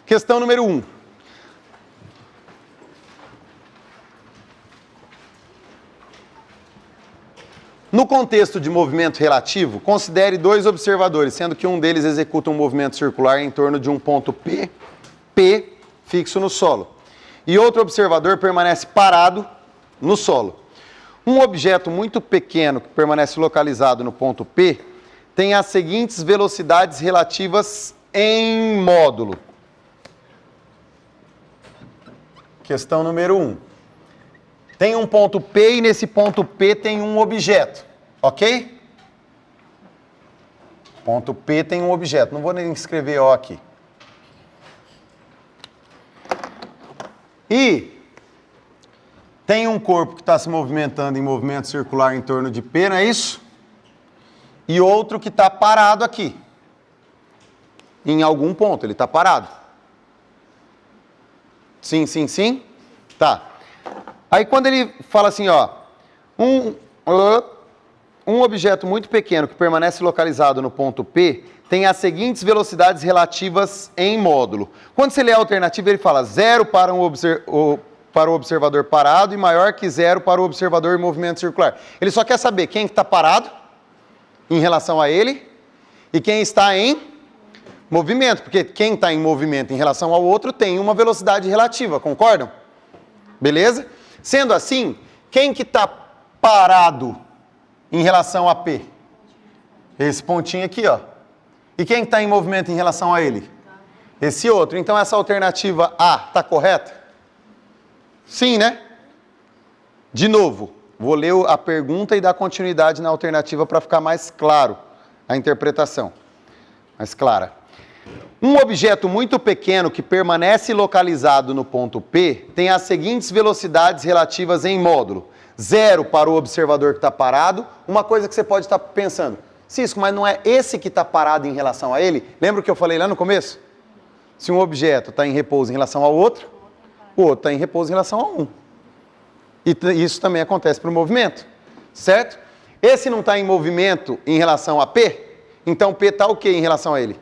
Questão número 1. No contexto de movimento relativo, considere dois observadores, sendo que um deles executa um movimento circular em torno de um ponto P fixo no solo, e outro observador permanece parado no solo. Um objeto muito pequeno que permanece localizado no ponto P tem as seguintes velocidades relativas em módulo. Questão número 1. Tem um ponto P e nesse ponto P tem um objeto, ok? Ponto P tem um objeto, não vou nem escrever O aqui. E tem um corpo que está se movimentando em movimento circular em torno de P, não é isso? E outro que está parado aqui. Em algum ponto, ele está parado. Sim, sim, sim? Tá. Aí quando ele fala assim, ó, um objeto muito pequeno que permanece localizado no ponto P tem as seguintes velocidades relativas em módulo. Quando você lê a alternativa, ele fala 0 para o observador parado e maior que 0 para o observador em movimento circular. Ele só quer saber quem está parado em relação a ele e quem está em movimento, porque quem está em movimento em relação ao outro tem uma velocidade relativa, concordam? Beleza? Sendo assim, quem que está parado em relação a P? Esse pontinho aqui, ó. E quem está em movimento em relação a ele? Esse outro. Então essa alternativa A está correta? Sim, né? De novo, vou ler a pergunta e dar continuidade na alternativa para ficar mais claro a interpretação. Mais clara. Um objeto muito pequeno que permanece localizado no ponto P tem as seguintes velocidades relativas em módulo. 0 para o observador que está parado. Uma coisa que você pode estar pensando, Cisco, mas não é esse que está parado em relação a ele? Lembra o que eu falei lá no começo? Se um objeto está em repouso em relação ao outro, o outro está em repouso em relação a um. E isso também acontece para o movimento, certo? Esse não está em movimento em relação a P, então P está o quê em relação a ele?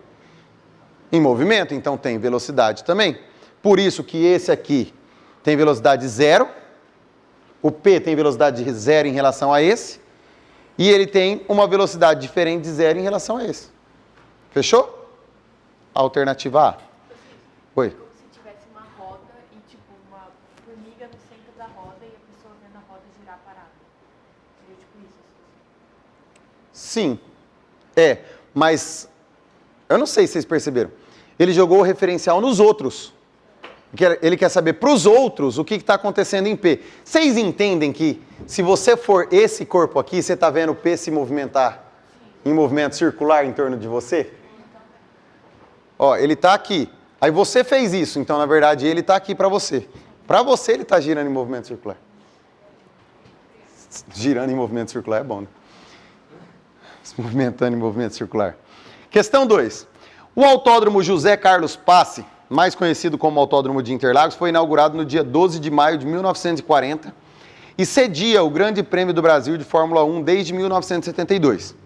Em movimento, então tem velocidade também. Por isso que esse aqui tem velocidade 0, o P tem velocidade 0 em relação a esse, e ele tem uma velocidade diferente de 0 em relação a esse. Fechou? Alternativa A. Oi. Se tivesse uma roda e tipo uma formiga no centro da roda e a pessoa vendo a roda girar parada. Seria tipo isso? Sim. Mas eu não sei se vocês perceberam. Ele jogou o referencial nos outros. Ele quer saber para os outros o que está acontecendo em P. Vocês entendem que se você for esse corpo aqui, você está vendo o P se movimentar em movimento circular em torno de você? Ó, ele está aqui. Aí você fez isso, então na verdade ele está aqui para você. Para você ele está girando em movimento circular. Girando em movimento circular é bom, né? Se movimentando em movimento circular. Questão 2. O Autódromo José Carlos Passe, mais conhecido como Autódromo de Interlagos, foi inaugurado no dia 12 de maio de 1940 e cedia o Grande Prêmio do Brasil de Fórmula 1 desde 1972.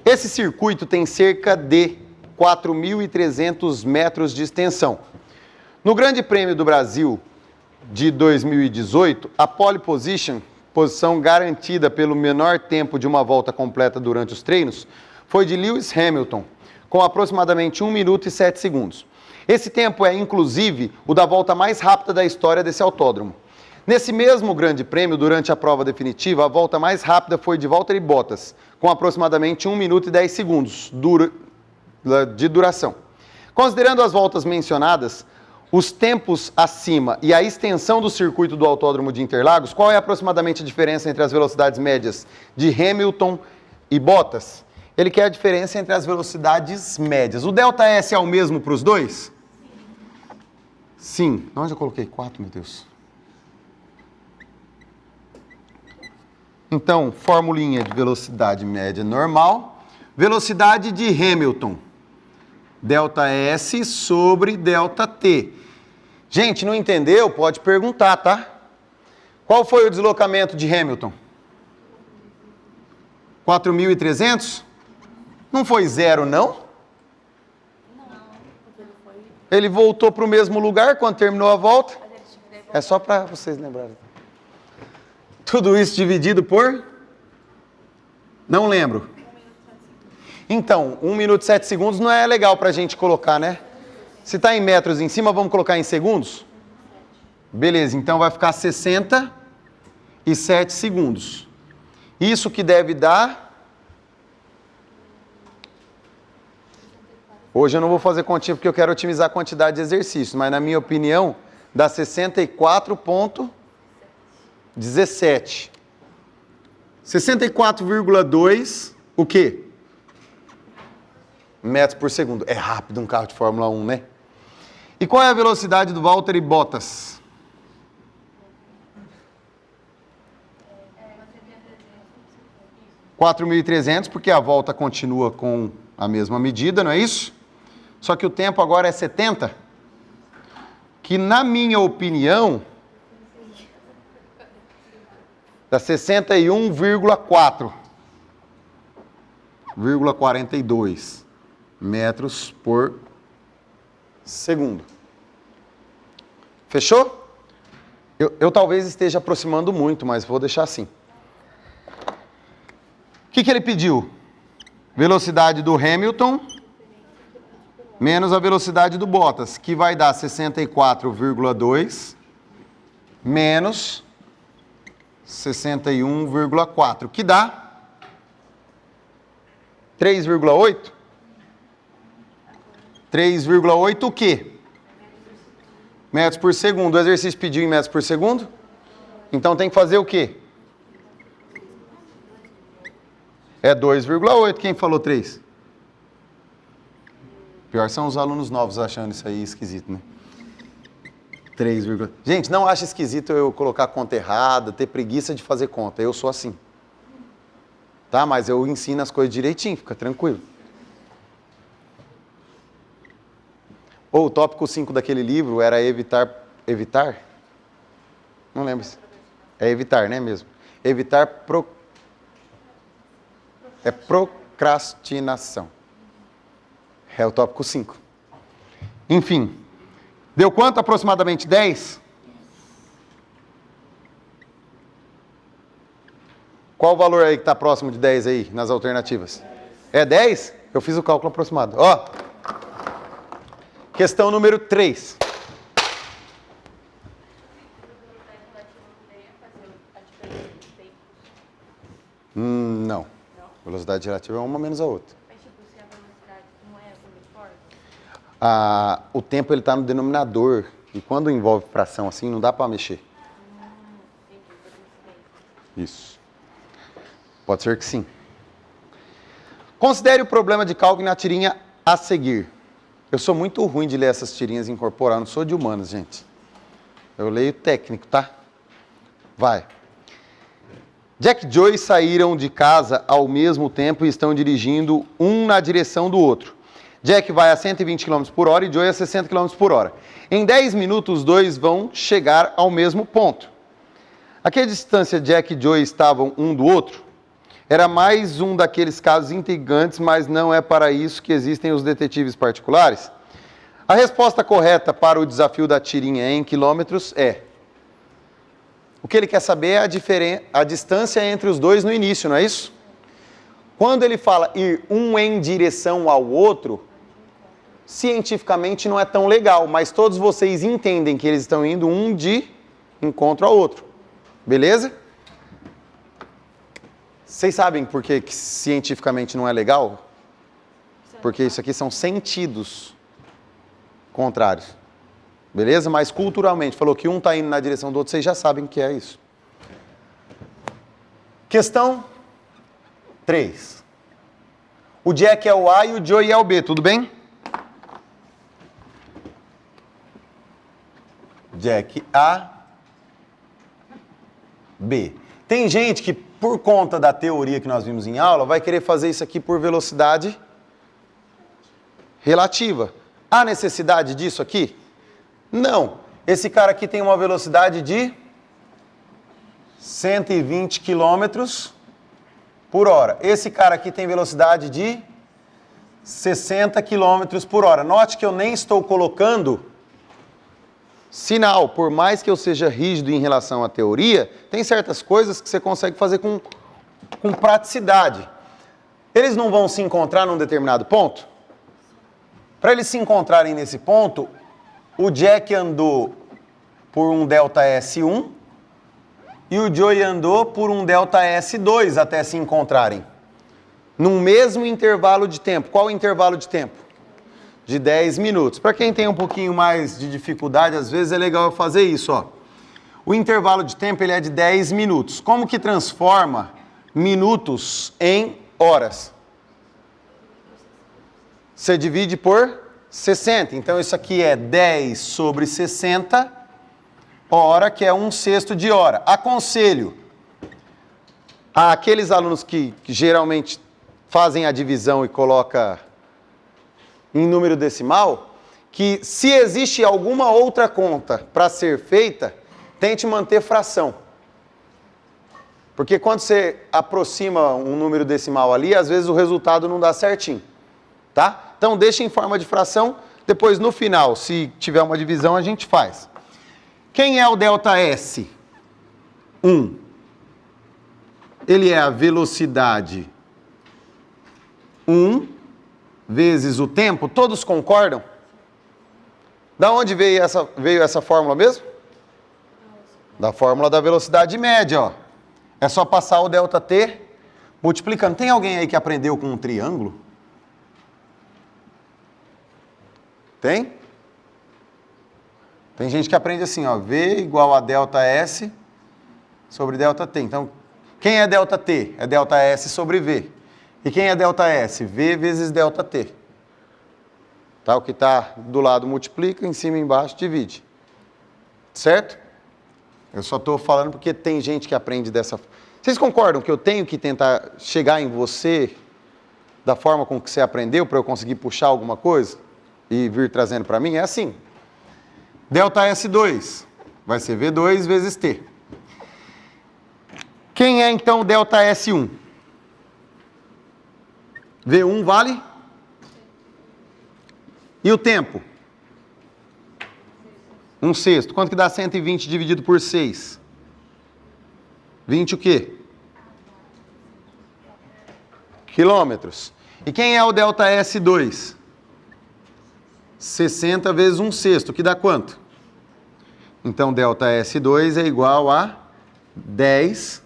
Esse circuito tem cerca de 4.300 metros de extensão. No Grande Prêmio do Brasil de 2018, a pole position, posição garantida pelo menor tempo de uma volta completa durante os treinos, foi de Lewis Hamilton, com aproximadamente 1 minuto e 7 segundos. Esse tempo é, inclusive, o da volta mais rápida da história desse autódromo. Nesse mesmo Grande Prêmio, durante a prova definitiva, a volta mais rápida foi de Valtteri Bottas, com aproximadamente 1 minuto e 10 segundos de duração. Considerando as voltas mencionadas, os tempos acima e a extensão do circuito do Autódromo de Interlagos, qual é aproximadamente a diferença entre as velocidades médias de Hamilton e Bottas? Ele quer a diferença entre as velocidades médias. O ΔS é o mesmo para os dois? Sim. Onde eu coloquei 4, meu Deus? Então, formulinha de velocidade média normal. Velocidade de Hamilton. ΔS sobre ΔT. Gente, não entendeu? Pode perguntar, tá? Qual foi o deslocamento de Hamilton? 4.300? Não foi 0, não? Não, porque ele foi... Ele voltou para o mesmo lugar quando terminou a volta. É só para vocês lembrarem. Tudo isso dividido por? Não lembro. Então, 1 minuto e 7 segundos não é legal para a gente colocar, né? Se está em metros em cima, vamos colocar em segundos? Beleza, então vai ficar 67 segundos. Isso que deve dar... Hoje eu não vou fazer continha porque eu quero otimizar a quantidade de exercícios, mas na minha opinião, dá 64,17. 64,2, o quê? Metros por segundo. É rápido um carro de Fórmula 1, né? E qual é a velocidade do Valtteri Bottas? 4.300, porque a volta continua com a mesma medida, não é isso? Só que o tempo agora é 70, que na minha opinião, dá 61,42 metros por segundo. Fechou? Eu talvez esteja aproximando muito, mas vou deixar assim. O que ele pediu? Velocidade do Hamilton menos a velocidade do Bottas, que vai dar 64,2 menos 61,4, que dá 3,8? 3,8 o quê? Metros por segundo. O exercício pediu em metros por segundo? Então tem que fazer o quê? É 2,8. Quem falou 3? Pior são os alunos novos achando isso aí esquisito, né? 3, gente, não acha esquisito eu colocar conta errada, ter preguiça de fazer conta. Eu sou assim. Tá? Mas eu ensino as coisas direitinho, fica tranquilo. Ou o tópico 5 daquele livro era evitar... Não lembro. É evitar, né mesmo? Evitar procrastinação. É o tópico 5. Enfim. Deu quanto aproximadamente? 10? Qual o valor aí que está próximo de 10 aí, nas alternativas? É 10? Eu fiz o cálculo aproximado. Ó. Questão número 3. Não. Velocidade relativa é uma menos a outra. Mas, tipo, se a velocidade não é uniforme? O tempo ele está no denominador. E quando envolve fração assim, não dá para mexer. Isso. Pode ser que sim. Considere o problema de cálculo na tirinha a seguir. Eu sou muito ruim de ler essas tirinhas incorporadas. Não sou de humanas, gente. Eu leio técnico, tá? Vai. Jack e Joey saíram de casa ao mesmo tempo e estão dirigindo um na direção do outro. Jack vai a 120 km por hora e Joey a 60 km por hora. Em 10 minutos, os dois vão chegar ao mesmo ponto. A que distância Jack e Joey estavam um do outro? Era mais um daqueles casos intrigantes, mas não é para isso que existem os detetives particulares? A resposta correta para o desafio da tirinha em quilômetros é... O que ele quer saber é a distância entre os dois no início, não é isso? Quando ele fala ir um em direção ao outro, cientificamente não é tão legal, mas todos vocês entendem que eles estão indo um de encontro ao outro. Beleza? Vocês sabem por que cientificamente não é legal? Porque isso aqui são sentidos contrários. Beleza? Mas culturalmente, falou que um está indo na direção do outro, vocês já sabem o que é isso. Questão 3. O Jack é o A e o Joey é o B, tudo bem? Jack A, B. Tem gente que, por conta da teoria que nós vimos em aula, vai querer fazer isso aqui por velocidade relativa. Há necessidade disso aqui? Não. Esse cara aqui tem uma velocidade de 120 km por hora. Esse cara aqui tem velocidade de 60 km por hora. Note que eu nem estou colocando sinal. Por mais que eu seja rígido em relação à teoria, tem certas coisas que você consegue fazer com praticidade. Eles não vão se encontrar num determinado ponto? Para eles se encontrarem nesse ponto, o Jack andou por um delta S1 e o Joey andou por um delta S2 até se encontrarem. Num mesmo intervalo de tempo. Qual o intervalo de tempo? De 10 minutos. Para quem tem um pouquinho mais de dificuldade, às vezes é legal eu fazer isso, ó. O intervalo de tempo ele é de 10 minutos. Como que transforma minutos em horas? Você divide por 60. Então isso aqui é 10 sobre 60, hora, que é 1/6 de hora. Aconselho àqueles alunos que geralmente fazem a divisão e coloca em número decimal, que se existe alguma outra conta para ser feita, tente manter fração. Porque quando você aproxima um número decimal ali, às vezes o resultado não dá certinho, tá? Então deixa em forma de fração, depois no final, se tiver uma divisão, a gente faz. Quem é o delta S? 1. Ele é a velocidade 1 vezes o tempo. Todos concordam? Da onde veio essa fórmula mesmo? Da fórmula da velocidade média, ó. É só passar o ΔT multiplicando. Tem alguém aí que aprendeu com um triângulo? Tem? Tem gente que aprende assim, ó. V igual a ΔS sobre ΔT. Então, quem é ΔT? É ΔS sobre V. E quem é ΔS? V vezes ΔT. Tá? O que está do lado multiplica, em cima e embaixo divide. Certo? Eu só estou falando porque tem gente que aprende dessa forma. Vocês concordam que eu tenho que tentar chegar em você da forma com que você aprendeu para eu conseguir puxar alguma coisa e vir trazendo para mim? É assim. ΔS2 vai ser V2 vezes T. Quem é então o ΔS1? V1 vale? E o tempo? 1/6. Quanto que dá 120 dividido por 6? 20 o quê? Quilômetros. E quem é o ΔS2? 60 vezes 1/6, que dá quanto? Então, ΔS2 é igual a 10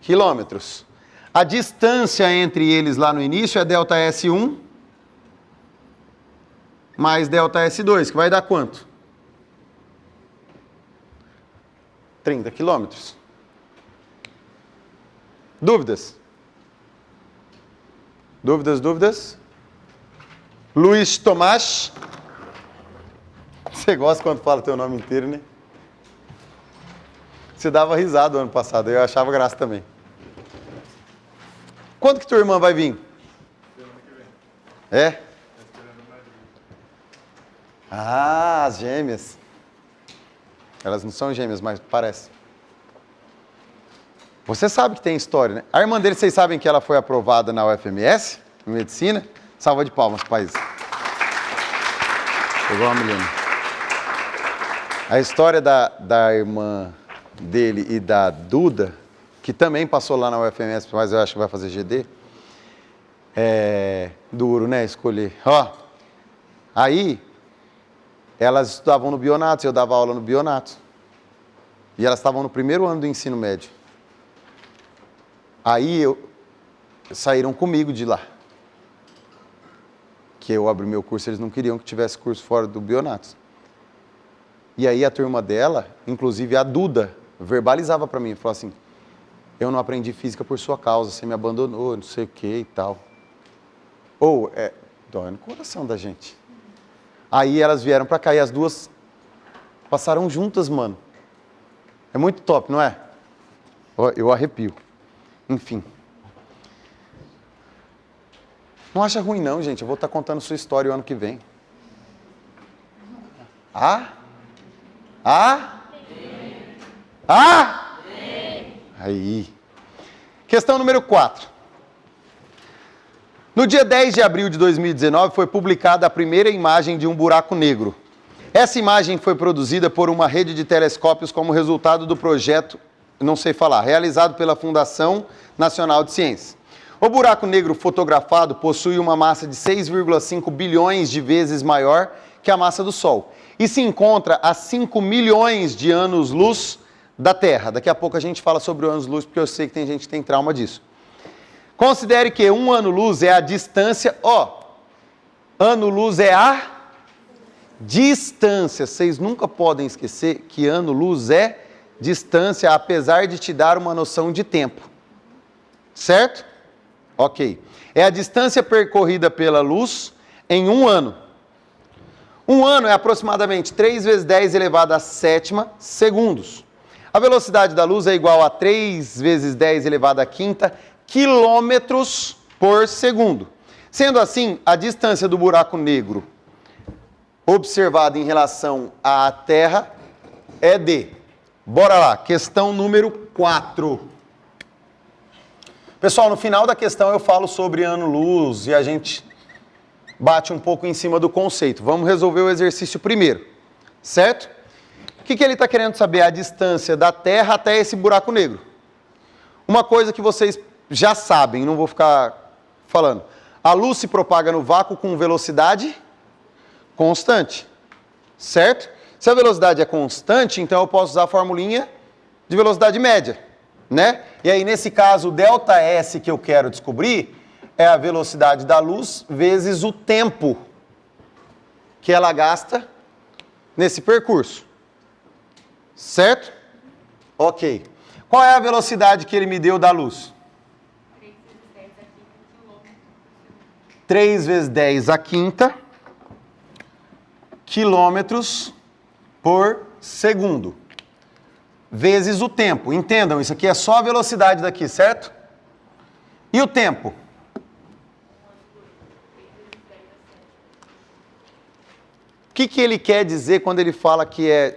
quilômetros. A distância entre eles lá no início é ΔS1 mais ΔS2, que vai dar quanto? 30 quilômetros. Dúvidas? Dúvidas? Luiz Tomás. Você gosta quando fala teu nome inteiro, né? Você dava risada ano passado, eu achava graça também. Quando que tua irmã vai vir? Semana que vem. É? Tá esperando o marido. Ah, as gêmeas. Elas não são gêmeas, mas parece. Você sabe que tem história, né? A irmã dele, vocês sabem que ela foi aprovada na UFMS, em medicina? Salva de palmas para isso. Pegou uma Milena. A história da irmã dele e da Duda, que também passou lá na UFMS, mas eu acho que vai fazer GD, é duro, né, escolher. Ó, aí, elas estudavam no Bionato, eu dava aula no Bionato. E elas estavam no primeiro ano do ensino médio. Aí, saíram comigo de lá. Que eu abri meu curso, eles não queriam que tivesse curso fora do Bionato. E aí, a turma dela, inclusive a Duda, verbalizava para mim, falou assim, eu não aprendi física por sua causa, você me abandonou, não sei o que e tal. Dói no coração da gente. Aí elas vieram pra cá e as duas passaram juntas, mano. É muito top, não é? Eu arrepio. Enfim. Não acha ruim não, gente. Eu vou estar contando sua história o ano que vem. Aí. Questão número 4. No dia 10 de abril de 2019 foi publicada a primeira imagem de um buraco negro. Essa imagem foi produzida por uma rede de telescópios como resultado do projeto, não sei falar, realizado pela Fundação Nacional de Ciências. O buraco negro fotografado possui uma massa de 6,5 bilhões de vezes maior que a massa do Sol e se encontra a 5 milhões de anos-luz da Terra. Daqui a pouco a gente fala sobre o anos-luz, porque eu sei que tem gente que tem trauma disso. Considere que um ano-luz é a distância, ano-luz é a distância. Vocês nunca podem esquecer que ano-luz é distância, apesar de te dar uma noção de tempo. Certo? Ok. É a distância percorrida pela luz em um ano. Um ano é aproximadamente 3 vezes 10 elevado à sétima segundos. A velocidade da luz é igual a 3 vezes 10 elevado à quinta quilômetros por segundo. Sendo assim, a distância do buraco negro observada em relação à Terra é de... Bora lá, questão número 4. Pessoal, no final da questão eu falo sobre ano-luz e a gente bate um pouco em cima do conceito. Vamos resolver o exercício primeiro, certo? O que ele está querendo saber? A distância da Terra até esse buraco negro. Uma coisa que vocês já sabem, não vou ficar falando. A luz se propaga no vácuo com velocidade constante, certo? Se a velocidade é constante, então eu posso usar a formulinha de velocidade média, né? E aí, nesse caso, o ΔS que eu quero descobrir é a velocidade da luz vezes o tempo que ela gasta nesse percurso, certo? Ok. Qual é a velocidade que ele me deu da luz? 3 vezes 10 à quinta quilômetros por segundo. Vezes o tempo. Entendam, isso aqui é só a velocidade daqui, certo? E o tempo? O que ele quer dizer quando ele fala que é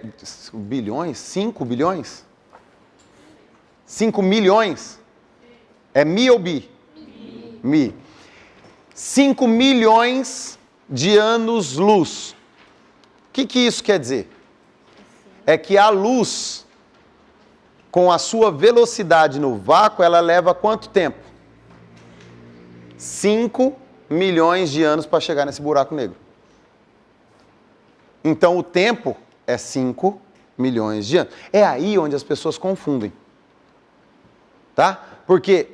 bilhões? 5 bilhões? 5 milhões? É mi ou bi? Mi. 5 milhões de anos-luz. O que isso quer dizer? É que a luz, com a sua velocidade no vácuo, ela leva quanto tempo? 5 milhões de anos para chegar nesse buraco negro. Então o tempo é 5 milhões de anos. É aí onde as pessoas confundem. Tá? Porque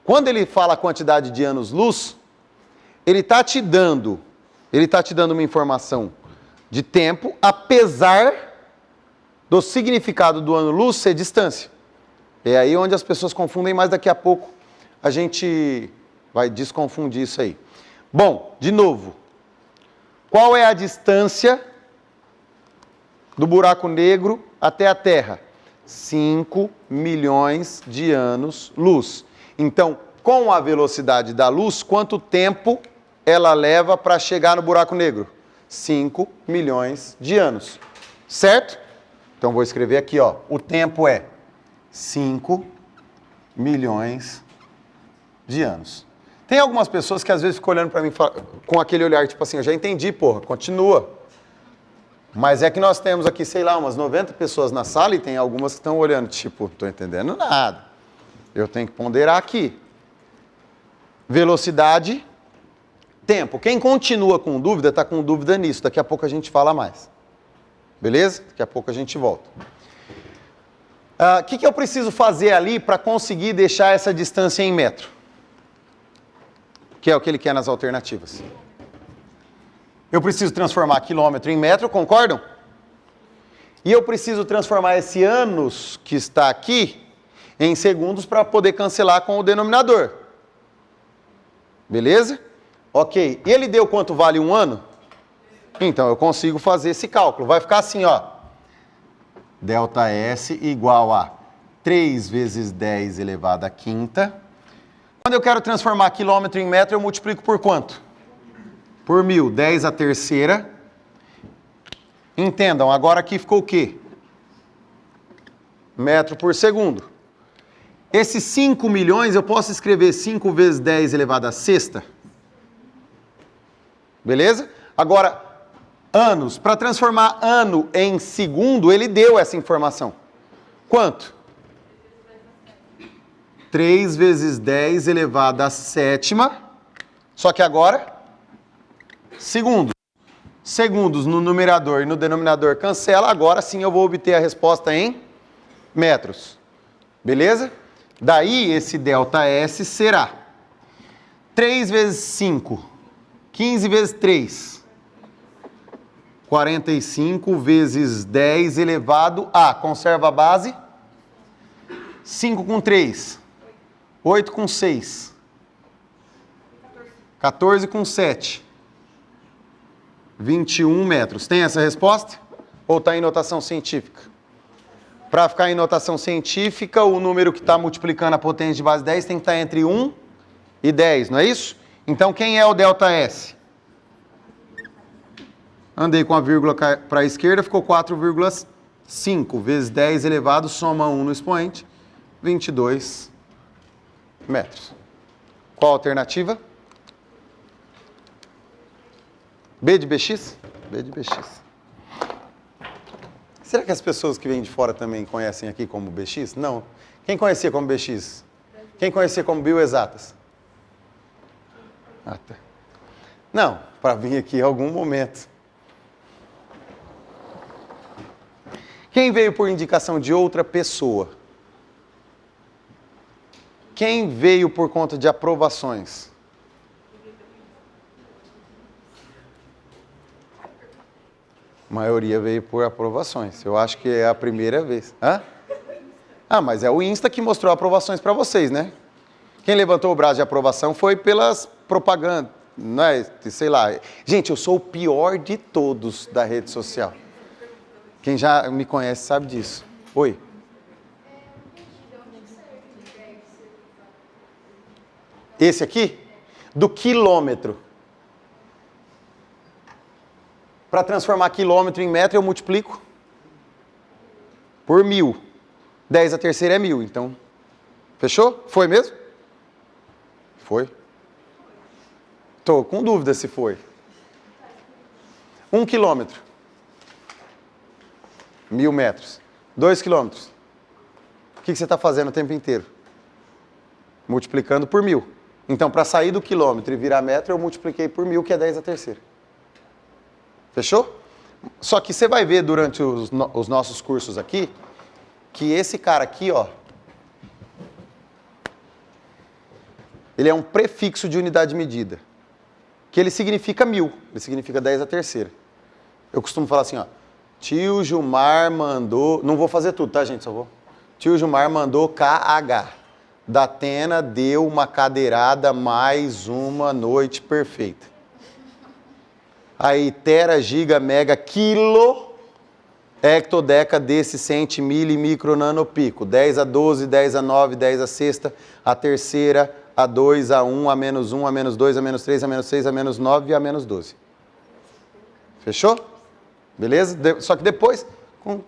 quando ele fala a quantidade de anos-luz, ele está te dando uma informação de tempo, apesar do significado do ano-luz ser distância. É aí onde as pessoas confundem, mas daqui a pouco a gente vai desconfundir isso aí. Bom, de novo, qual é a distância do buraco negro até a Terra? 5 milhões de anos-luz. Então, com a velocidade da luz, quanto tempo ela leva para chegar no buraco negro? 5 milhões de anos. Certo? Então, vou escrever aqui, ó. O tempo é 5 milhões de anos. Tem algumas pessoas que às vezes ficam olhando para mim com aquele olhar, tipo assim, eu já entendi, porra, continua. Mas é que nós temos aqui, sei lá, umas 90 pessoas na sala e tem algumas que estão olhando, tipo, não estou entendendo nada. Eu tenho que ponderar aqui. Velocidade, tempo. Quem continua com dúvida, está com dúvida nisso. Daqui a pouco a gente fala mais. Beleza? Daqui a pouco a gente volta. O que eu preciso fazer ali para conseguir deixar essa distância em metro? Que é o que ele quer nas alternativas. Eu preciso transformar quilômetro em metro, concordam? E eu preciso transformar esse anos que está aqui em segundos para poder cancelar com o denominador. Beleza? Ok. E ele deu quanto vale um ano? Então eu consigo fazer esse cálculo. Vai ficar assim, ó. ΔS igual a 3 vezes 10 elevado à quinta. Quando eu quero transformar quilômetro em metro, eu multiplico por quanto? Por 1000. 10 à terceira. Entendam, agora aqui ficou o quê? Metro por segundo. Esses 5 milhões, eu posso escrever 5 vezes 10 elevado à sexta? Beleza? Agora, anos. Para transformar ano em segundo, ele deu essa informação. Quanto? 3 vezes 10 elevado à sétima. Só que agora, segundos. Segundos no numerador e no denominador cancela. Agora sim eu vou obter a resposta em metros. Beleza? Daí esse ΔS será 3 vezes 5, 15 vezes 3, 45 vezes 10 elevado a, conserva a base, 5 com 3, 8 com 6, 14 com 7, 21 metros. Tem essa resposta? Ou está em notação científica? Para ficar em notação científica, o número que está multiplicando a potência de base 10 tem que estar entre 1 e 10, não é isso? Então, quem é o ΔS? Andei com a vírgula para a esquerda, ficou 4,5 vezes 10 elevado, soma 1 no expoente, 22 metros. Qual a alternativa? B de BX? B de BX. Será que as pessoas que vêm de fora também conhecem aqui como BX? Não. Quem conhecia como BX? Quem conhecia como bioexatas? Ah, tá. Não, para vir aqui em algum momento. Quem veio por indicação de outra pessoa? Quem veio por conta de aprovações? A maioria veio por aprovações. Eu acho que é a primeira vez. Hã? Ah, mas é o Insta que mostrou aprovações para vocês, né? Quem levantou o braço de aprovação foi pelas propagandas, não é? Sei lá. Gente, eu sou o pior de todos da rede social. Quem já me conhece sabe disso. Oi? Esse aqui? Do quilômetro. Para transformar quilômetro em metro, eu multiplico por 1000. 10 a terceira é 1000, então... Fechou? Foi mesmo? Foi. Tô com dúvida se foi. 1 quilômetro. 1000 metros. 2 quilômetros. O que você está fazendo o tempo inteiro? Multiplicando por 1000. Então, para sair do quilômetro e virar metro, eu multipliquei por 1000, que é 10 a terceira. Fechou? Só que você vai ver durante os nossos cursos aqui, que esse cara aqui, ó, ele é um prefixo de unidade de medida, que ele significa 1000, ele significa 10 a terceira. Eu costumo falar assim, ó, tio Gilmar mandou, não vou fazer tudo, tá, gente, só vou. Tio Gilmar mandou KH, da Atena deu uma cadeirada mais uma noite perfeita. Aí, tera, giga, mega, quilo, hectodeca, desse, centi, mili, micro, nano, pico. 10 a 12, 10 a 9, 10 a sexta, a terceira, a 2, a 1, a menos 1, a menos 2, a menos 3, a menos 6, a menos 9 e a menos 12. Fechou? Beleza? Só que depois, com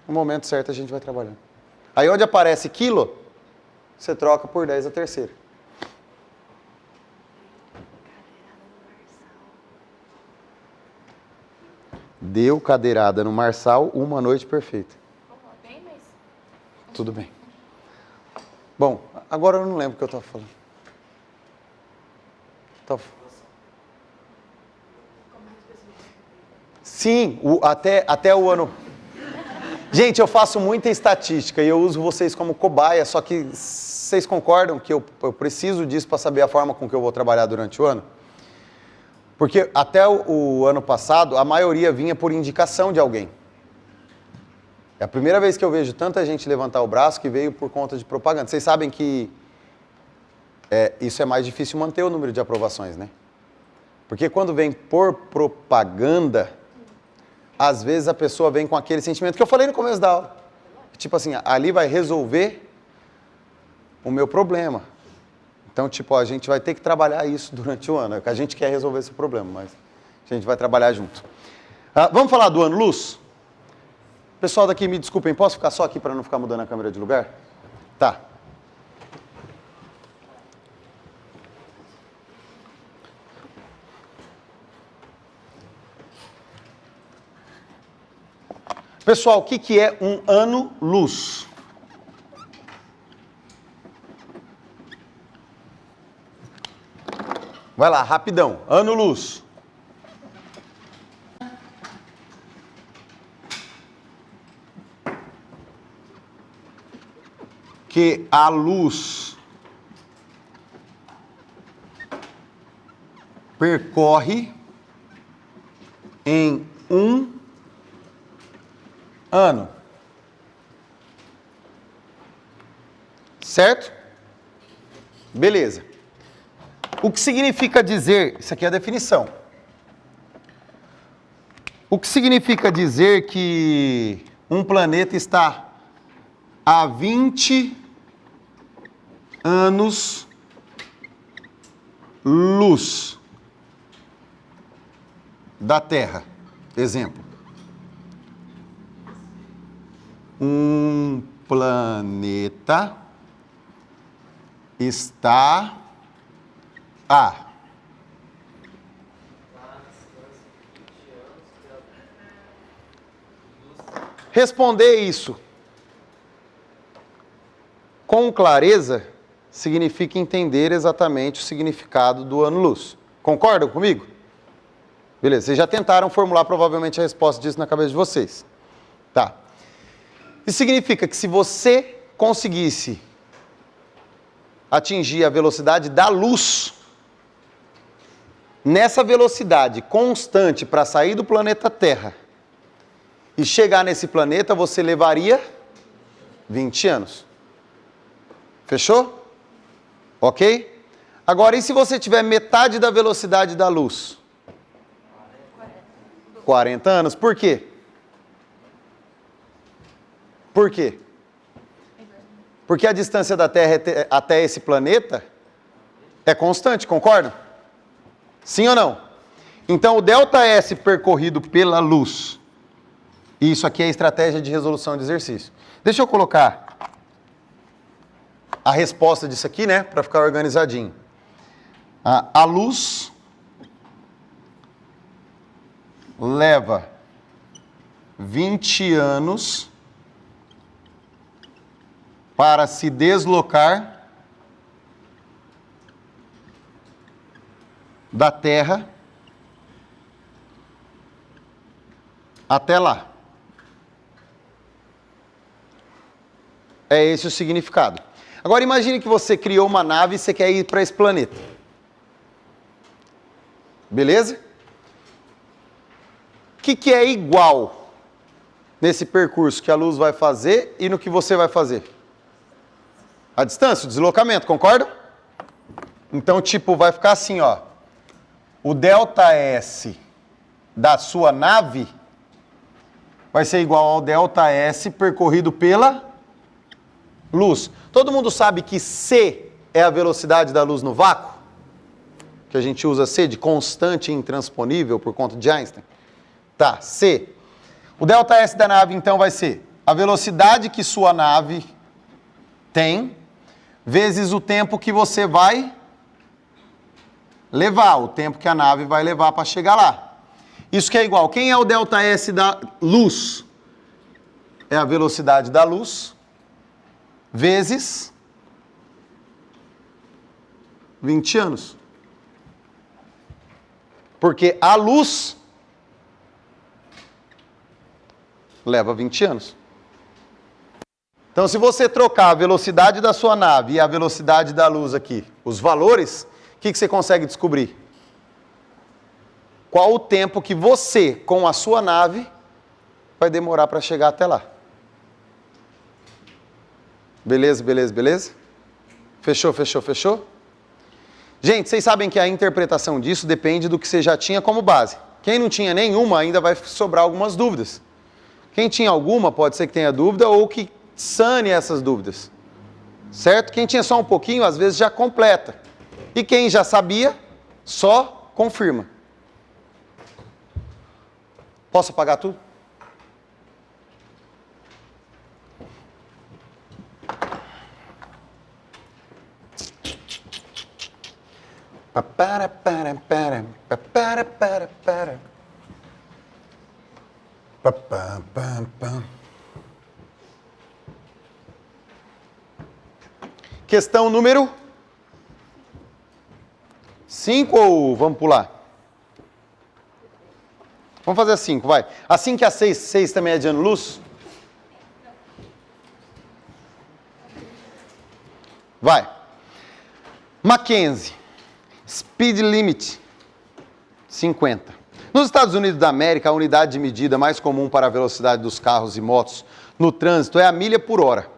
o momento certo, a gente vai trabalhando. Aí, onde aparece quilo, você troca por 10 a terceira. Deu cadeirada no Marçal, uma noite perfeita. Bem, mas... Tudo bem. Bom, agora eu não lembro o que eu estava falando. Sim, até o ano... Gente, eu faço muita estatística e eu uso vocês como cobaia, só que vocês concordam que eu preciso disso para saber a forma com que eu vou trabalhar durante o ano? Porque até o ano passado, a maioria vinha por indicação de alguém. É a primeira vez que eu vejo tanta gente levantar o braço que veio por conta de propaganda. Vocês sabem que isso é mais difícil manter o número de aprovações, né? Porque quando vem por propaganda, às vezes a pessoa vem com aquele sentimento que eu falei no começo da aula. Tipo assim, ali vai resolver o meu problema. Então, tipo, a gente vai ter que trabalhar isso durante o ano. A gente quer resolver esse problema, mas a gente vai trabalhar junto. Vamos falar do ano luz? Pessoal daqui, me desculpem, posso ficar só aqui para não ficar mudando a câmera de lugar? Tá. Pessoal, o que é um ano-luz? Vai lá, rapidão. Ano-luz. Que a luz percorre em um ano. Certo? Beleza. O que significa dizer, isso aqui é a definição. O que significa dizer que um planeta está a 20 anos luz da Terra. Exemplo. Um planeta está a responder isso com clareza significa entender exatamente o significado do ano-luz. Concordam comigo? Beleza, vocês já tentaram formular provavelmente a resposta disso na cabeça de vocês. Tá. Isso significa que se você conseguisse atingir a velocidade da luz, nessa velocidade constante para sair do planeta Terra e chegar nesse planeta, você levaria 20 anos. Fechou? Ok? Agora, e se você tiver metade da velocidade da luz? 40 anos. Por quê? Por quê? Porque a distância da Terra até esse planeta é constante, concordam? Sim ou não? Então, o ΔS percorrido pela luz, e isso aqui é estratégia de resolução de exercício. Deixa eu colocar a resposta disso aqui, né, para ficar organizadinho. A luz leva 20 anos para se deslocar da Terra até lá. É esse o significado. Agora imagine que você criou uma nave e você quer ir para esse planeta. Beleza? O que é igual nesse percurso que a luz vai fazer e no que você vai fazer? A distância, o deslocamento, concorda? Então, tipo, vai ficar assim, ó. O ΔS da sua nave vai ser igual ao ΔS percorrido pela luz. Todo mundo sabe que C é a velocidade da luz no vácuo? Que a gente usa C de constante e intransponível por conta de Einstein. Tá, C. O ΔS da nave, então, vai ser a velocidade que sua nave tem vezes o tempo que você vai levar, o tempo que a nave vai levar para chegar lá. Isso que é igual. Quem é o ΔS da luz? É a velocidade da luz vezes 20 anos. Porque a luz leva 20 anos. Então, se você trocar a velocidade da sua nave e a velocidade da luz aqui, os valores, o que você consegue descobrir? Qual o tempo que você, com a sua nave, vai demorar para chegar até lá? Beleza, beleza, beleza? Fechou, fechou, fechou? Gente, vocês sabem que a interpretação disso depende do que você já tinha como base. Quem não tinha nenhuma, ainda vai sobrar algumas dúvidas. Quem tinha alguma, pode ser que tenha dúvida ou que sane essas dúvidas. Certo? Quem tinha só um pouquinho, às vezes já completa. E quem já sabia, só confirma. Posso apagar tudo? Pá, pá, pá, pá. Questão número 5 ou vamos pular? Vamos fazer a 5, vai. A 5 e a 6, 6 também é de ano-luz? Vai. Mackenzie. Speed limit 50. Nos Estados Unidos da América, a unidade de medida mais comum para a velocidade dos carros e motos no trânsito é a milha por hora.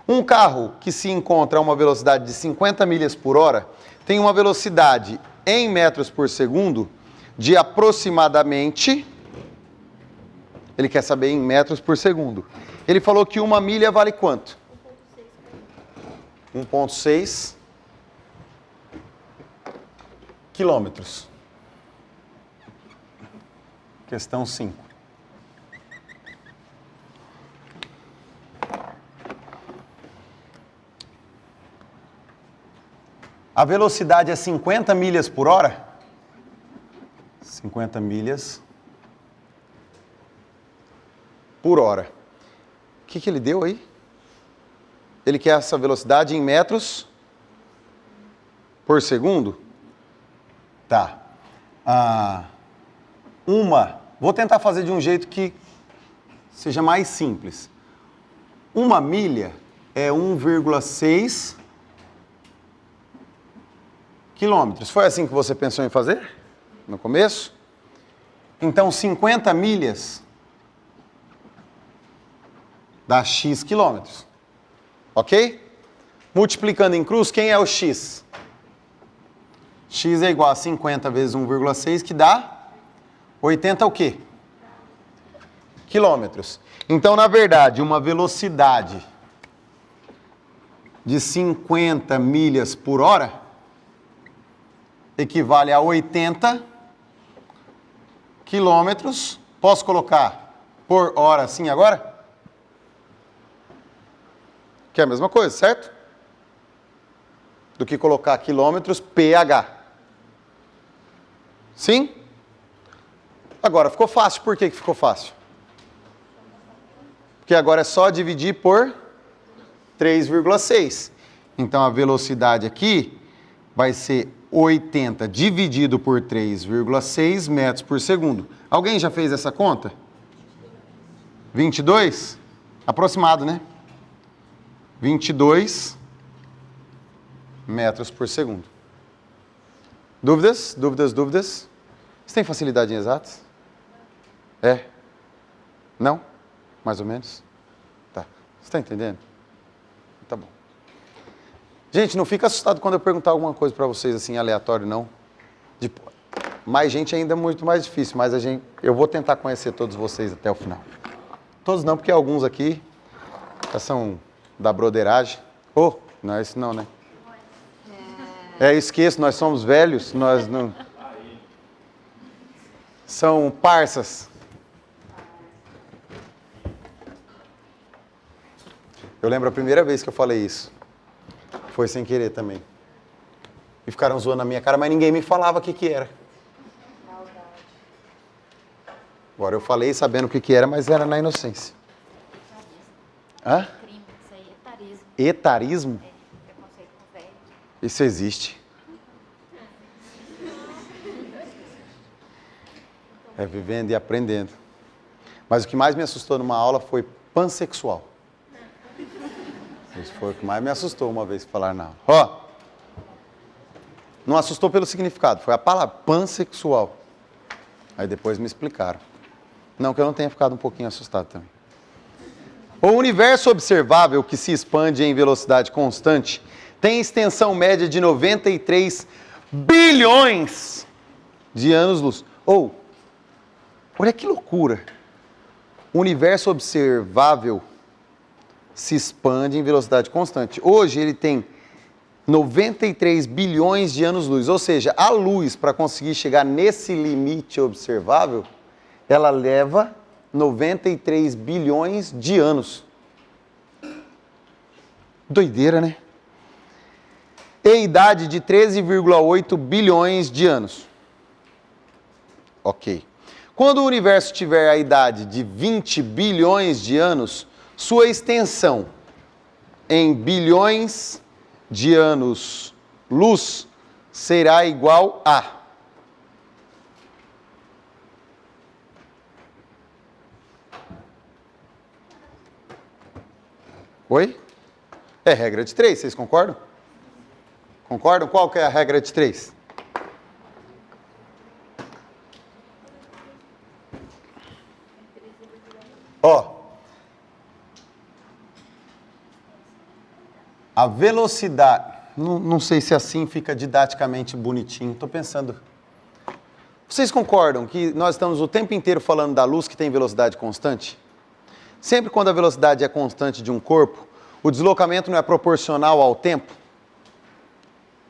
Um carro que se encontra a uma velocidade de 50 milhas por hora tem uma velocidade em metros por segundo de aproximadamente... Ele quer saber em metros por segundo. Ele falou que uma milha vale quanto? 1,6 quilômetros. Questão 5. A velocidade é 50 milhas por hora? 50 milhas por hora. O que ele deu aí? Ele quer essa velocidade em metros por segundo? Tá. Vou tentar fazer de um jeito que seja mais simples. Uma milha é 1,6 quilômetros. Foi assim que você pensou em fazer? No começo? Então, 50 milhas dá X quilômetros. Ok? Multiplicando em cruz, quem é o X? X é igual a 50 vezes 1,6, que dá 80 o quê? Quilômetros. Então, na verdade, uma velocidade de 50 milhas por hora equivale a 80 quilômetros. Posso colocar por hora assim agora? Que é a mesma coisa, certo? Do que colocar quilômetros pH. Sim? Agora, ficou fácil. Por que ficou fácil? Porque agora é só dividir por 3,6. Então, a velocidade aqui vai ser 80 dividido por 3,6 metros por segundo. Alguém já fez essa conta? 22? Aproximado, né? 22 metros por segundo. Dúvidas? Dúvidas? Dúvidas? Você tem facilidade em exatas? É? Não? Mais ou menos? Tá. Você está entendendo? Tá bom. Gente, não fica assustado quando eu perguntar alguma coisa para vocês assim, aleatório, não. Mais gente ainda é muito mais difícil, mas eu vou tentar conhecer todos vocês até o final. Todos não, porque alguns aqui já são da broderagem. Não é isso não, né? Esqueço, nós somos velhos, nós não... São parças. Eu lembro a primeira vez que eu falei isso. Foi sem querer também. E ficaram zoando na minha cara, mas ninguém me falava o que era. Agora eu falei sabendo o que era, mas era na inocência. Hã? Crime, isso aí é etarismo. Etarismo? É, preconceito com velho. Isso existe. É vivendo e aprendendo. Mas o que mais me assustou numa aula foi pansexual. Isso foi o que mais me assustou uma vez que falaram na aula. Não assustou pelo significado, foi a palavra pansexual. Aí depois me explicaram. Não, que eu não tenha ficado um pouquinho assustado também. O universo observável, que se expande em velocidade constante, tem extensão média de 93 bilhões de anos-luz. Olha que loucura. O universo observável se expande em velocidade constante. Hoje ele tem 93 bilhões de anos-luz, ou seja, a luz, para conseguir chegar nesse limite observável, ela leva 93 bilhões de anos. Doideira, né? E idade de 13,8 bilhões de anos. Ok. Quando o universo tiver a idade de 20 bilhões de anos, sua extensão em bilhões de anos-luz será igual a... Oi? É regra de 3, vocês concordam? Concordam? Qual que é a regra de 3? Ó, a velocidade, não sei se assim fica didaticamente bonitinho, estou pensando. Vocês concordam que nós estamos o tempo inteiro falando da luz que tem velocidade constante? Sempre quando a velocidade é constante de um corpo, o deslocamento não é proporcional ao tempo?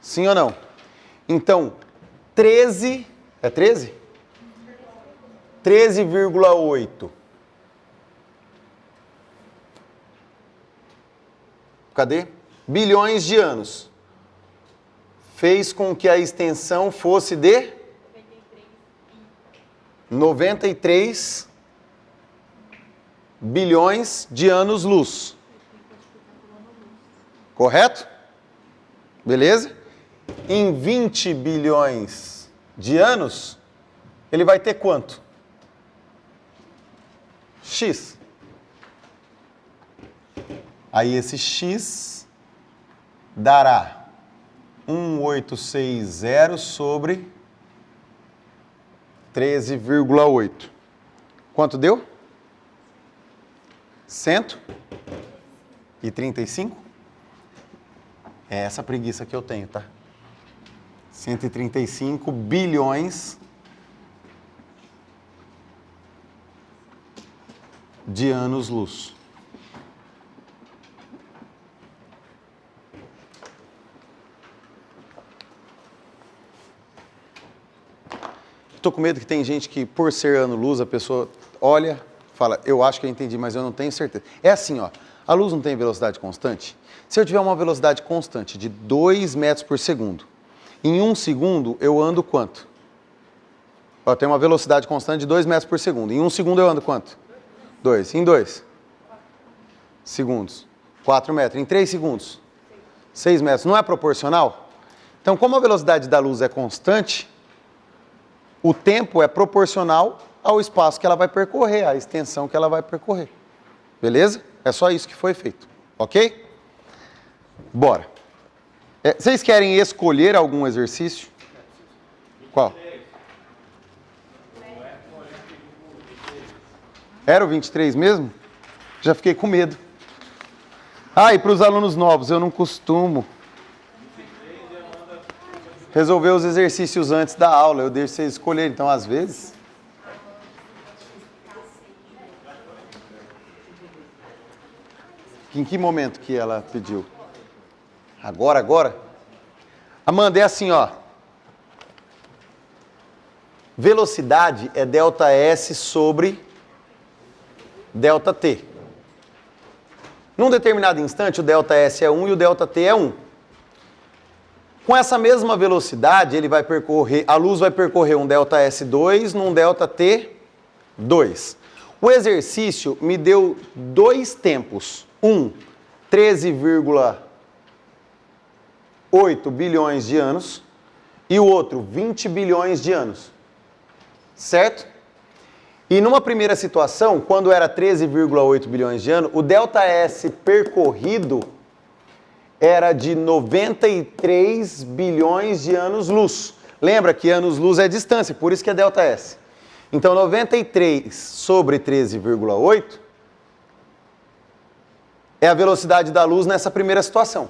Sim ou não? Então, 13, é 13? 13,8. Cadê? Bilhões de anos. Fez com que a extensão fosse de 93 bilhões de anos-luz. Correto? Beleza? Em 20 bilhões de anos, ele vai ter quanto? X. Aí esse X dará 1860 sobre 13,8. Quanto deu? 135? É essa preguiça que eu tenho, tá? 135 bilhões de anos-luz. Estou com medo que tem gente que, por ser ano-luz, a pessoa olha, fala, eu acho que eu entendi, mas eu não tenho certeza. É assim, ó, a luz não tem velocidade constante? Se eu tiver uma velocidade constante de 2 metros por segundo, em 1 segundo eu ando quanto? Ó, tem uma velocidade constante de 2 metros por segundo. Em 1 segundo eu ando quanto? 2. Em 2 segundos. 4 metros. Em 3 segundos? 6 metros. Não é proporcional? Então, como a velocidade da luz é constante, o tempo é proporcional ao espaço que ela vai percorrer, à extensão que ela vai percorrer. Beleza? É só isso que foi feito. Ok? Bora. Vocês querem escolher algum exercício? Qual? Era o 23 mesmo? Já fiquei com medo. Ah, e para os alunos novos, eu não costumo resolver os exercícios antes da aula, eu deixo vocês escolherem. Então, às vezes... Em que momento que ela pediu? Agora? Amanda, é assim, ó. Velocidade é ΔS sobre ΔT. Num determinado instante, o ΔS é 1 e o ΔT é 1. Com essa mesma velocidade, ele vai percorrer, a luz vai percorrer um ΔS2 num ΔT2. O exercício me deu 2 tempos. Um, 13,8 bilhões de anos e o outro, 20 bilhões de anos. Certo? E numa primeira situação, quando era 13,8 bilhões de anos, o ΔS percorrido era de 93 bilhões de anos-luz. Lembra que anos-luz é distância, por isso que é ΔS. Então, 93 sobre 13,8 é a velocidade da luz nessa primeira situação.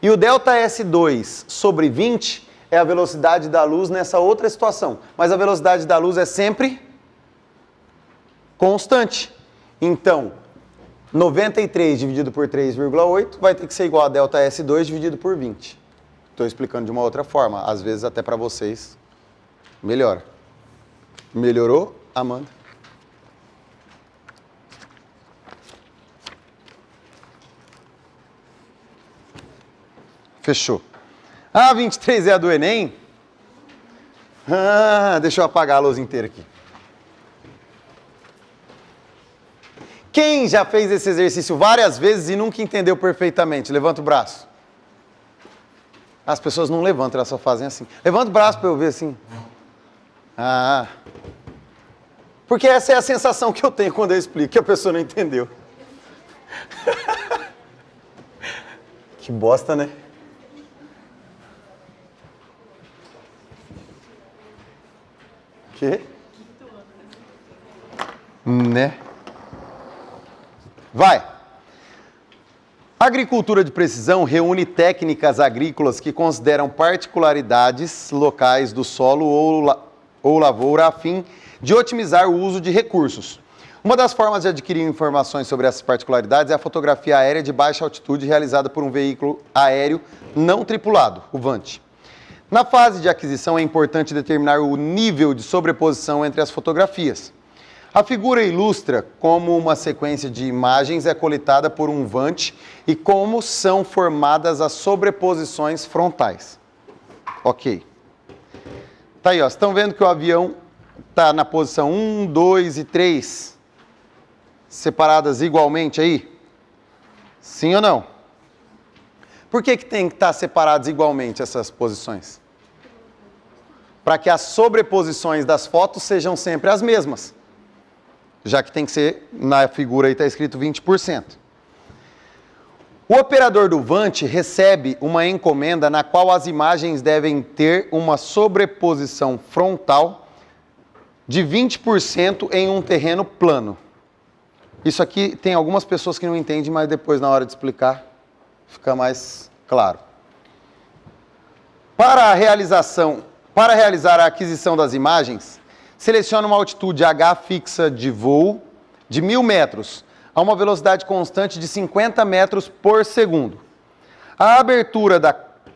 E o ΔS2 sobre 20 é a velocidade da luz nessa outra situação. Mas a velocidade da luz é sempre constante. Então, 93 dividido por 3,8 vai ter que ser igual a ΔS2 dividido por 20. Estou explicando de uma outra forma. Às vezes até para vocês melhora. Melhorou, Amanda? Fechou. Ah, 23 é a do Enem? Ah, deixa eu apagar a luz inteira aqui. Quem já fez esse exercício várias vezes e nunca entendeu perfeitamente? Levanta o braço. As pessoas não levantam, elas só fazem assim. Levanta o braço para eu ver assim. Ah. Porque essa é a sensação que eu tenho quando eu explico, que a pessoa não entendeu. Que bosta, né? Que? Né? Vai. A agricultura de precisão reúne técnicas agrícolas que consideram particularidades locais do solo ou lavoura a fim de otimizar o uso de recursos. Uma das formas de adquirir informações sobre essas particularidades é a fotografia aérea de baixa altitude realizada por um veículo aéreo não tripulado, o VANT. Na fase de aquisição é importante determinar o nível de sobreposição entre as fotografias. A figura ilustra como uma sequência de imagens é coletada por um VANT e como são formadas as sobreposições frontais. Ok. Tá aí, ó. Vocês estão vendo que o avião está na posição 1, 2 e 3, separadas igualmente aí? Sim ou não? Por que tem que estar separadas igualmente essas posições? Para que as sobreposições das fotos sejam sempre as mesmas. Já que tem que ser, na figura aí está escrito 20%. O operador do VANT recebe uma encomenda na qual as imagens devem ter uma sobreposição frontal de 20% em um terreno plano. Isso aqui tem algumas pessoas que não entendem, mas depois na hora de explicar fica mais claro. Para realizar a aquisição das imagens, selecione uma altitude H fixa de voo de 1.000 metros a uma velocidade constante de 50 metros por segundo. A abertura da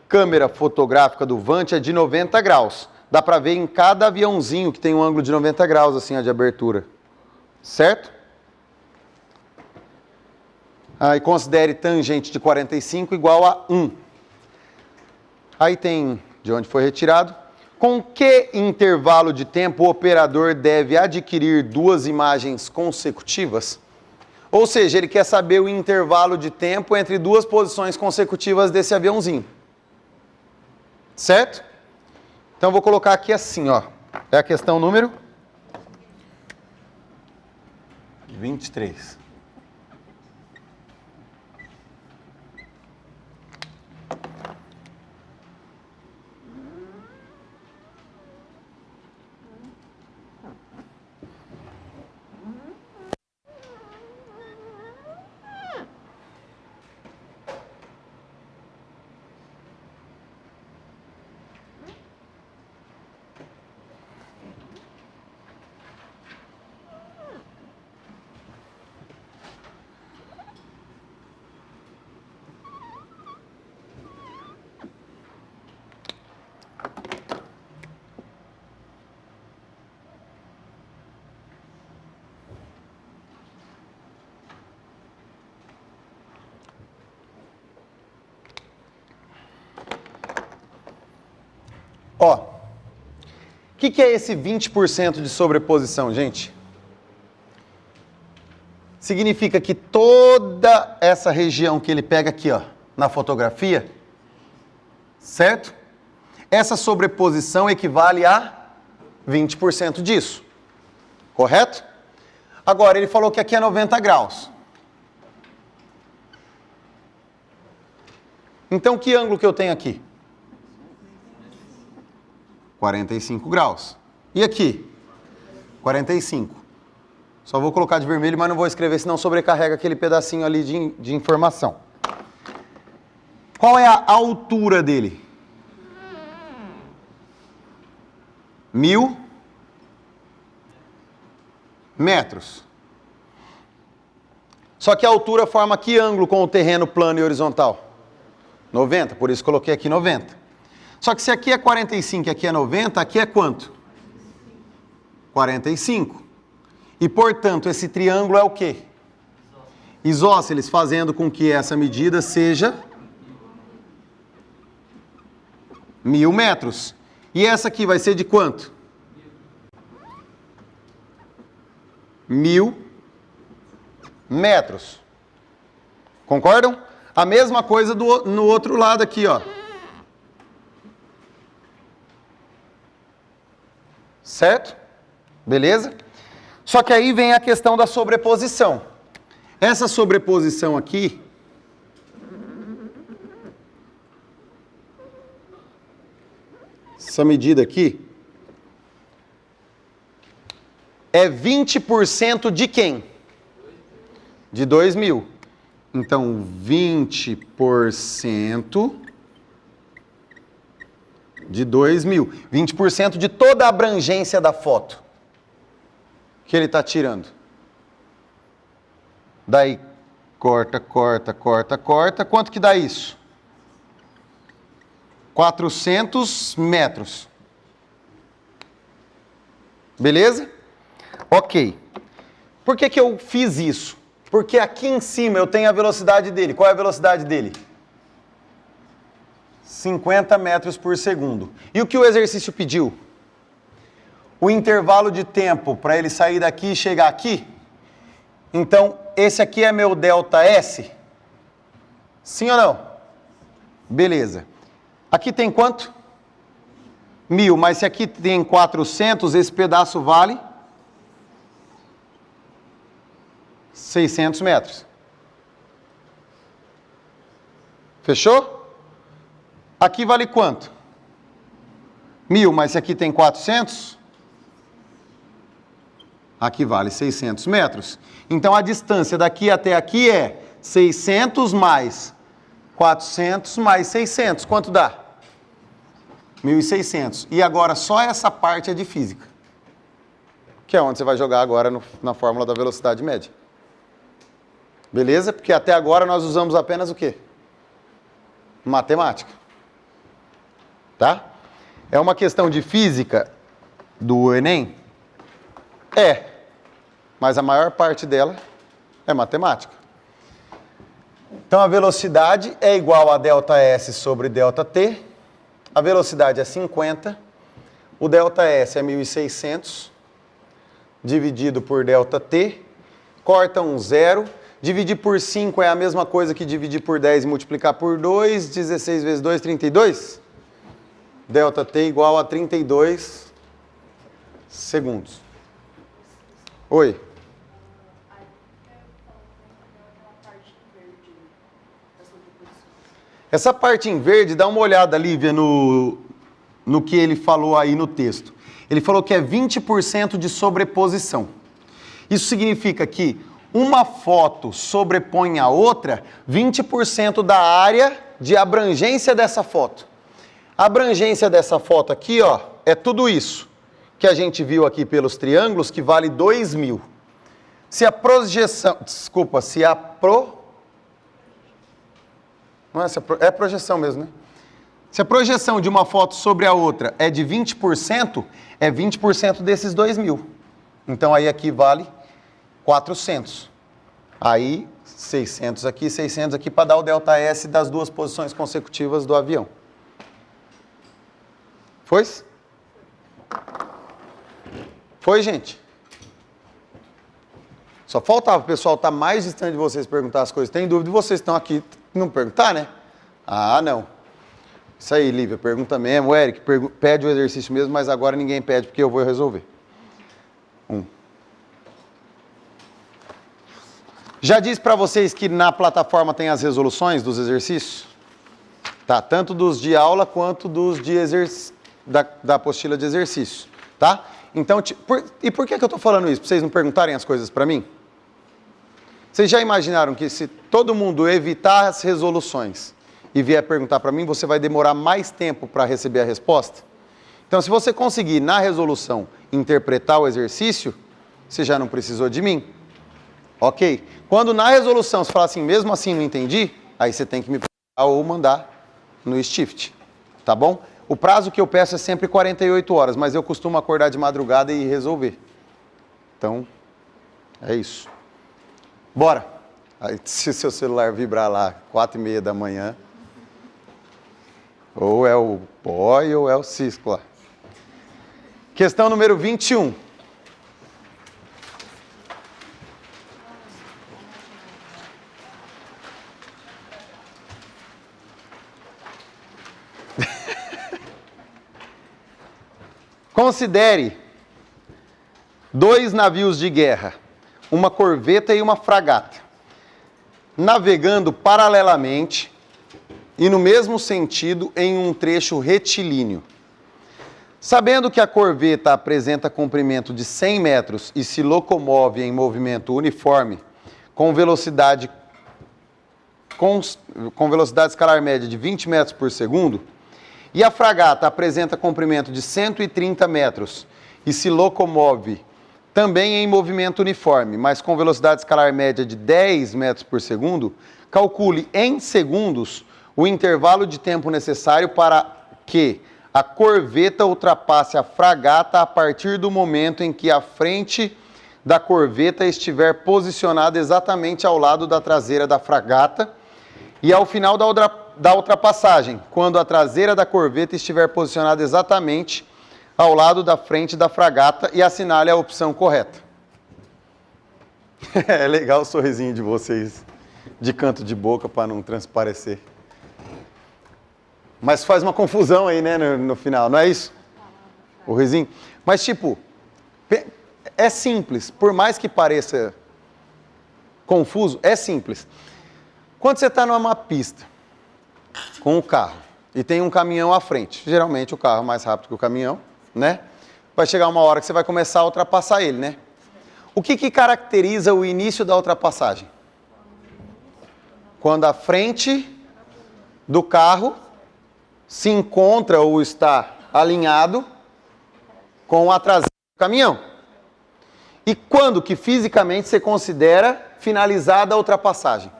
câmera fotográfica do VANT é de 90 graus. Dá para ver em cada aviãozinho que tem um ângulo de 90 graus assim, de abertura. Certo? E considere tangente de 45 igual a 1. Aí tem de onde foi retirado. Com que intervalo de tempo o operador deve adquirir duas imagens consecutivas? Ou seja, ele quer saber o intervalo de tempo entre duas posições consecutivas desse aviãozinho. Certo? Então, eu vou colocar aqui assim, ó. É a questão número 23. Ó, o que é esse 20% de sobreposição, gente? Significa que toda essa região que ele pega aqui, ó, na fotografia, certo? Essa sobreposição equivale a 20% disso, correto? Agora, ele falou que aqui é 90 graus. Então, que ângulo que eu tenho aqui? 45 graus. E aqui? 45. Só vou colocar de vermelho, mas não vou escrever, senão sobrecarrega aquele pedacinho ali de informação. Qual é a altura dele? 1.000 metros. Só que a altura forma que ângulo com o terreno plano e horizontal? 90, por isso coloquei aqui 90. Só que se aqui é 45 e aqui é 90, aqui é quanto? 45. E, portanto, esse triângulo é o quê? Isósceles, fazendo com que essa medida seja 1.000 metros. E essa aqui vai ser de quanto? 1.000 metros. Concordam? A mesma coisa no outro lado aqui, ó. Certo? Beleza? Só que aí vem a questão da sobreposição. Essa sobreposição aqui essa medida aqui é 20% de quem? De 2.000. Então, 20% de 2.000. 20% de toda a abrangência da foto que ele está tirando. Daí, corta. Quanto que dá isso? 400 metros. Beleza? Ok. Por que eu fiz isso? Porque aqui em cima eu tenho a velocidade dele. Qual é a velocidade dele? 50 metros por segundo. E o que o exercício pediu? O intervalo de tempo para ele sair daqui e chegar aqui. Então, esse aqui é meu ΔS? Sim ou não? Beleza. Aqui tem quanto? 1.000, mas se aqui tem 400, esse pedaço vale 600 metros. Fechou? Aqui vale quanto? 1.000, mas se aqui tem 400, aqui vale 600 metros. Então a distância daqui até aqui é 600 mais 400 mais 600. Quanto dá? 1.600. E agora só essa parte é de física. Que é onde você vai jogar agora na fórmula da velocidade média. Beleza? Porque até agora nós usamos apenas o quê? Matemática. Tá? É uma questão de física do Enem? É. Mas a maior parte dela é matemática. Então a velocidade é igual a ΔS sobre ΔT. A velocidade é 50. O ΔS é 1.600. Dividido por ΔT. Corta um zero. Dividir por 5 é a mesma coisa que dividir por 10 e multiplicar por 2. 16 vezes 2, 32. ΔT igual a 32 segundos. Oi. Essa parte em verde, dá uma olhada, Lívia, no que ele falou aí no texto. Ele falou que é 20% de sobreposição. Isso significa que uma foto sobrepõe a outra 20% da área de abrangência dessa foto. A abrangência dessa foto aqui, ó, é tudo isso que a gente viu aqui pelos triângulos, que vale 2.000. Se a projeção, desculpa, se a não é projeção mesmo, né? Se a projeção de uma foto sobre a outra é de 20%, é 20% desses 2.000. Então aí aqui vale 400. Aí 600 aqui para dar o ΔS das duas posições consecutivas do avião. Foi? Foi, gente? Só faltava o pessoal estar mais distante de vocês perguntar as coisas. Tem dúvida? Vocês estão aqui não perguntar, né? Ah, não. Isso aí, Lívia, pergunta mesmo. O Eric, pede o exercício mesmo, mas agora ninguém pede porque eu vou resolver. Já disse para vocês que na plataforma tem as resoluções dos exercícios? Tá, tanto dos de aula quanto dos de da apostila de exercícios, tá? Então, e por que eu estou falando isso? Para vocês não perguntarem as coisas para mim? Vocês já imaginaram que se todo mundo evitar as resoluções e vier perguntar para mim, você vai demorar mais tempo para receber a resposta? Então, se você conseguir, na resolução, interpretar o exercício, você já não precisou de mim. Ok? Quando na resolução você fala assim, mesmo assim não entendi, aí você tem que me perguntar ou mandar no Stift. Tá bom? O prazo que eu peço é sempre 48 horas, mas eu costumo acordar de madrugada e resolver. Então, é isso. Bora! Aí, se seu celular vibrar lá 4h30 da manhã, ou é o POI ou é o Cisco lá. Questão número 21. Considere 2 navios de guerra, uma corveta e uma fragata, navegando paralelamente e no mesmo sentido em um trecho retilíneo. Sabendo que a corveta apresenta comprimento de 100 metros e se locomove em movimento uniforme, com velocidade escalar média de 20 metros por segundo, e a fragata apresenta comprimento de 130 metros e se locomove também em movimento uniforme, mas com velocidade escalar média de 10 metros por segundo, calcule em segundos o intervalo de tempo necessário para que a corveta ultrapasse a fragata a partir do momento em que a frente da corveta estiver posicionada exatamente ao lado da traseira da fragata e ao final da ultrapassagem, quando a traseira da corveta estiver posicionada exatamente ao lado da frente da fragata e assinale a opção correta. É legal o sorrisinho de vocês, de canto de boca, para não transparecer. Mas faz uma confusão aí, né, no final, não é isso? O risinho. Mas, tipo, é simples. Por mais que pareça confuso, é simples. Quando você está numa pista com um carro e tem um caminhão à frente, geralmente o carro é mais rápido que o caminhão, né? Vai chegar uma hora que você vai começar a ultrapassar ele, né? O que caracteriza o início da ultrapassagem? Quando a frente do carro se encontra ou está alinhado com a traseira do caminhão. E quando que fisicamente você considera finalizada a ultrapassagem?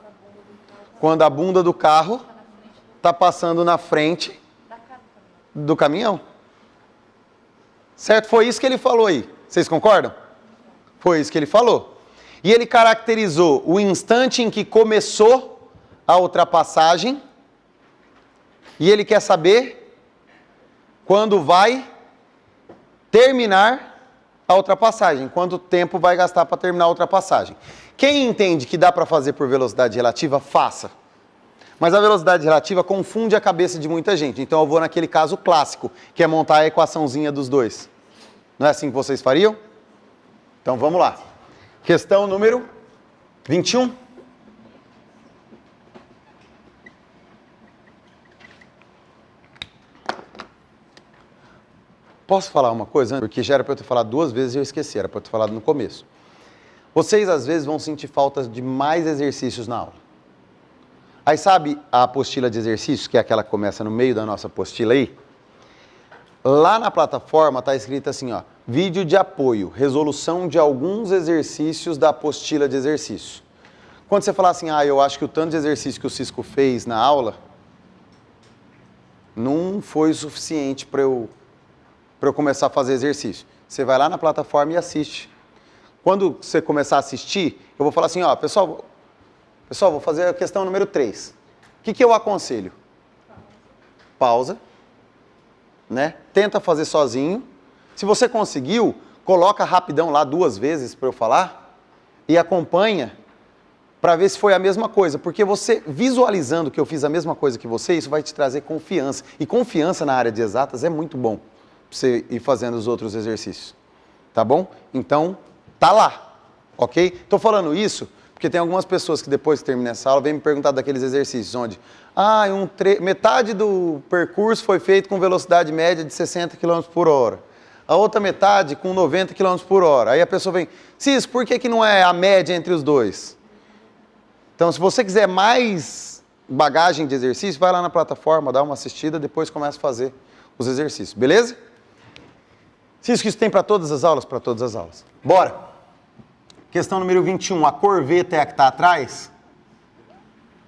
Quando a bunda do carro está passando na frente do caminhão. Certo? Foi isso que ele falou aí. Vocês concordam? Foi isso que ele falou. E ele caracterizou o instante em que começou a ultrapassagem. E ele quer saber quando vai terminar a ultrapassagem. Quanto tempo vai gastar para terminar a ultrapassagem. Quem entende que dá para fazer por velocidade relativa, faça. Mas a velocidade relativa confunde a cabeça de muita gente. Então eu vou naquele caso clássico, que é montar a equaçãozinha dos dois. Não é assim que vocês fariam? Então vamos lá. Questão número 21. Posso falar uma coisa? Porque já era para eu ter falado 2 vezes e eu esqueci, era para eu ter falado no começo. Vocês às vezes vão sentir falta de mais exercícios na aula. Aí sabe a apostila de exercícios, que é aquela que começa no meio da nossa apostila aí? Lá na plataforma está escrito assim, ó, vídeo de apoio, resolução de alguns exercícios da apostila de exercício. Quando você falar assim, eu acho que o tanto de exercício que o Cisco fez na aula não foi suficiente para eu começar a fazer exercício. Você vai lá na plataforma e assiste. Quando você começar a assistir, eu vou falar assim, pessoal, vou fazer a questão número 3. O que eu aconselho? Pausa, né? Tenta fazer sozinho. Se você conseguiu, coloca rapidão lá 2 vezes para eu falar e acompanha para ver se foi a mesma coisa. Porque você visualizando que eu fiz a mesma coisa que você, isso vai te trazer confiança. E confiança na área de exatas é muito bom para você ir fazendo os outros exercícios. Tá bom? Então, tá lá, ok? Estou falando isso porque tem algumas pessoas que depois que termina essa aula vêm me perguntar daqueles exercícios onde metade do percurso foi feito com velocidade média de 60 km por hora. A outra metade com 90 km por hora. Aí a pessoa vem, Cisco, por que não é a média entre os dois? Então, se você quiser mais bagagem de exercício, vai lá na plataforma, dá uma assistida, depois começa a fazer os exercícios, beleza? Cisco, isso tem para todas as aulas? Para todas as aulas. Bora! Questão número 21. A corveta é a que está atrás?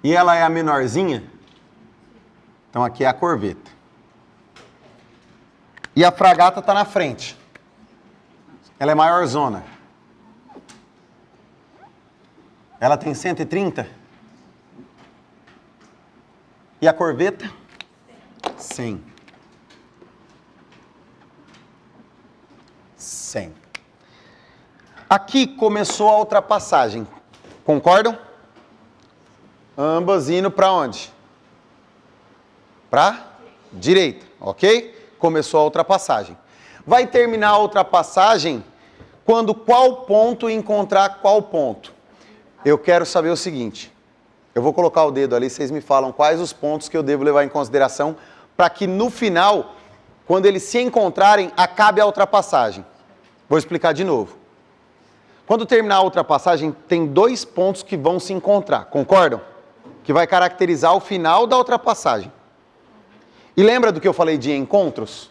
E ela é a menorzinha? Então aqui é a corveta. E a fragata está na frente. Ela é maiorzona. Ela tem 130? E a corveta? 100. 100. Aqui começou a ultrapassagem. Concordam? Ambas indo para onde? Para direita, ok? Começou a ultrapassagem. vai terminar a ultrapassagem quando qual ponto encontrar qual ponto. Eu quero saber o seguinte, eu vou colocar o dedo ali, vocês me falam quais os pontos que eu devo levar em consideração para que no final, quando eles se encontrarem, acabe a ultrapassagem. Vou explicar de novo. Quando terminar a ultrapassagem, tem 2 pontos que vão se encontrar, concordam? Que vai caracterizar o final da ultrapassagem. E lembra do que eu falei de encontros?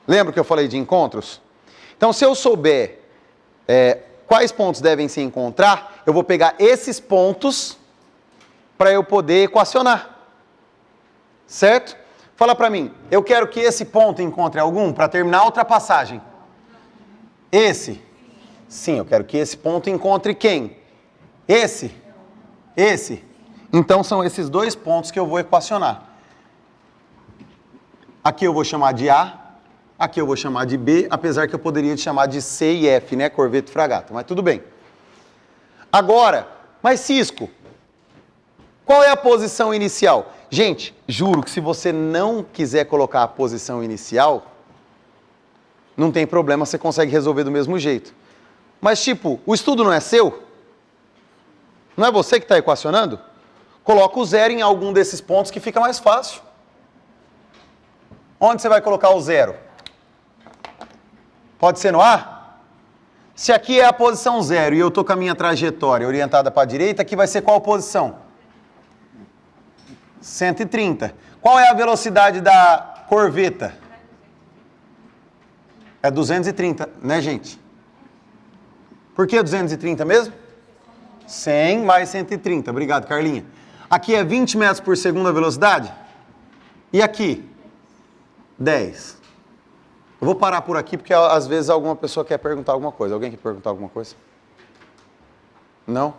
Lembra que eu falei de encontros? Então, se eu souber quais pontos devem se encontrar, eu vou pegar esses pontos para eu poder equacionar. Certo? Fala para mim, eu quero que esse ponto encontre algum para terminar a ultrapassagem. Esse? Sim, eu quero que esse ponto encontre quem? Esse? Esse? Então, são esses 2 pontos que eu vou equacionar. Aqui eu vou chamar de A. Aqui eu vou chamar de B, apesar que eu poderia chamar de C e F, né? Corveto e fragata, mas tudo bem. Agora, mas Cisco, qual é a posição inicial? Gente, juro que se você não quiser colocar a posição inicial, não tem problema, você consegue resolver do mesmo jeito. Mas tipo, o estudo não é seu? Não é você que está equacionando? Coloca o 0 em algum desses pontos que fica mais fácil. Onde você vai colocar o 0? Pode ser no A? Se aqui é a posição 0 e eu estou com a minha trajetória orientada para a direita, aqui vai ser qual posição? 130. Qual é a velocidade da corveta? É 230, né, gente? Por que 230 mesmo? 100 mais 130. Obrigado, Carlinha. Aqui é 20 metros por segundo a velocidade? E aqui? 10. Eu vou parar por aqui porque às vezes alguma pessoa quer perguntar alguma coisa. Alguém quer perguntar alguma coisa? Não?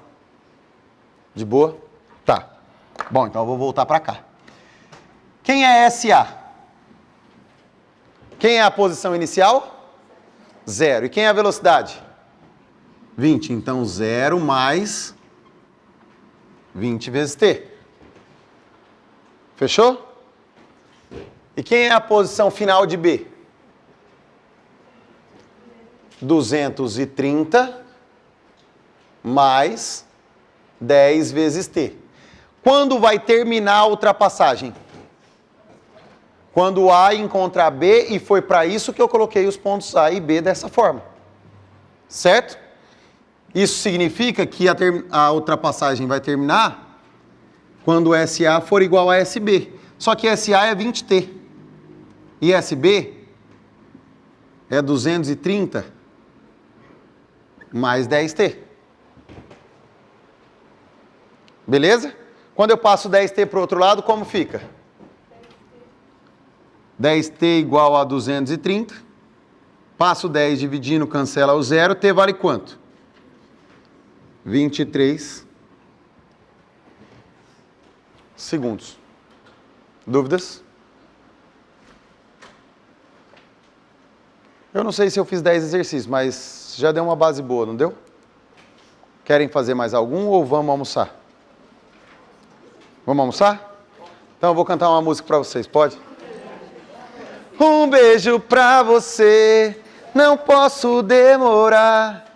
De boa? Tá. Bom, então eu vou voltar para cá. Quem é SA? Quem é a posição inicial? 0. E quem é a velocidade? 20. Então 0 mais 20 vezes T. Fechou? E quem é a posição final de B? 230 mais 10 vezes T. Quando vai terminar a ultrapassagem? Quando A encontra B, e foi para isso que eu coloquei os pontos A e B dessa forma. Certo? Isso significa que a ultrapassagem vai terminar quando SA for igual a SB. Só que SA é 20T. E SB é 230 mais 10T. Beleza? Quando eu passo 10T para o outro lado, como fica? 10T igual a 230. Passo 10 dividindo, cancela o 0. T vale quanto? 23 segundos. Dúvidas? Eu não sei se eu fiz 10 exercícios, mas já deu uma base boa, não deu? Querem fazer mais algum ou vamos almoçar? Vamos almoçar? Então eu vou cantar uma música para vocês, pode? Um beijo pra você, não posso demorar.